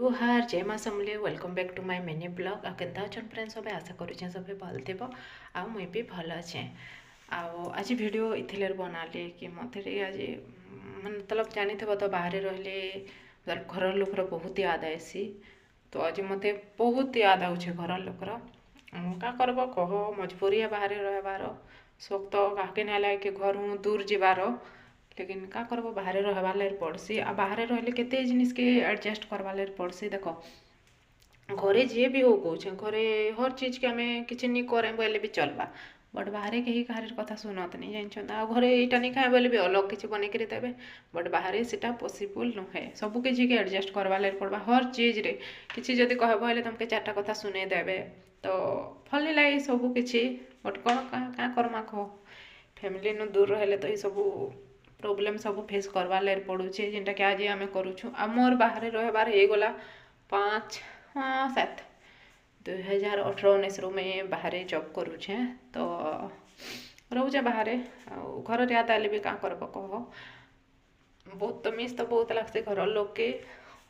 जुहार जय माँ Samalei welcome back to my mini blog आ केन्ता अछन फ्रेंड्स सब आशा करुछे सब भल थिबो आ मुई भी भल अच्छे आज वीडियो इथिले बनाले कि मते आज मतलब जानी थबो तो बाहर रहले घर लोकर बहुत याद आसी तो आज मते बहुत याद आउछे घर लोकर का करबो कह मजबूरी बाहर रहबार शौक तो काके ना लागे कि घर दूर जीवार लेकिन का करबो बाहर रहबार लाग पड़सी आ बाहर रहले केते जिनिस के एडजस्ट करबार लाग पड़सी देख घरे जे भी हो कौचे घरे हर चीज के आमे किछि नि करे बोले भी चलबा बट बाहर कहीं कहार कथा सुनत नहीं जानछन आ घरे एटा नहीं खाए बोले भी अलग किछि बने के देबे बट बाहर सेटा पॉसिबल नुहे सब किछि के एडजस्ट करबा लाग पड़बा हर चीज रे किछि जदी कहबो हेले तुमके चारटा कथा सुने देबे तो भल लागे सब किछि बट कोन का करमा कह फैमिली नु दूर रहले तो ई सब प्रोब्लेम सब फेस करवा लाग पड़ुछे जेनटा कि आज आम करूँ आमर बाहर रहबार हो गला 5 हाँ 7 2018-19 रू मैं बाहर जॉब करुछे तो रोचे बाहर घर याद आले भी क्या करब कह बहुत तो मिस तो बहुत लगते घर लोग के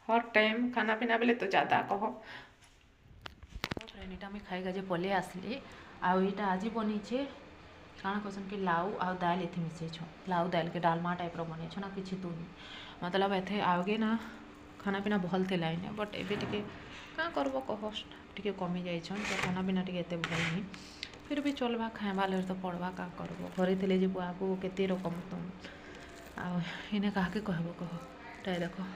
हर टाइम खाना पीना बेले तो ज़्यादा कह फ्रेंड इटा खाई गाजे पले आसली आईटा आज बनीचे काଣା कहसन कि लाउ आ दाल एथि मिसे छो लाउ दाल के डालमा टाइप रो बने छो ना किछि तुनी मतलब एथे आगे ना खाना पीना भल थे लाइन बट एबे टिके का करबो कह टिके कमी जाई छन तो खाना पीना टिके एते भल नहीं फिर भी चलबा खाएबा ले तो पड़वा का करबो घरे थे जे बुआ को केते रकम तुम आ इने काके कहबो कह टाइ देखो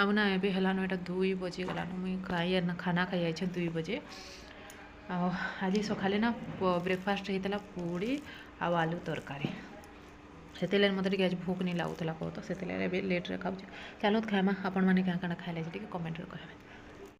अब ना एबे हलानो एटा 2 बजे गलानो मुई खाई ना खाना खाई आइ छ 2 बजे आज सकाले ना ब्रेकफास्ट होता पूड़ी आलू तरकारी से मतलब आज भूख नहीं लगुला कह तो से लेट्रे खाऊँ चलो खाएमा आपण मैंने क्या खाइले कमेंट कहे।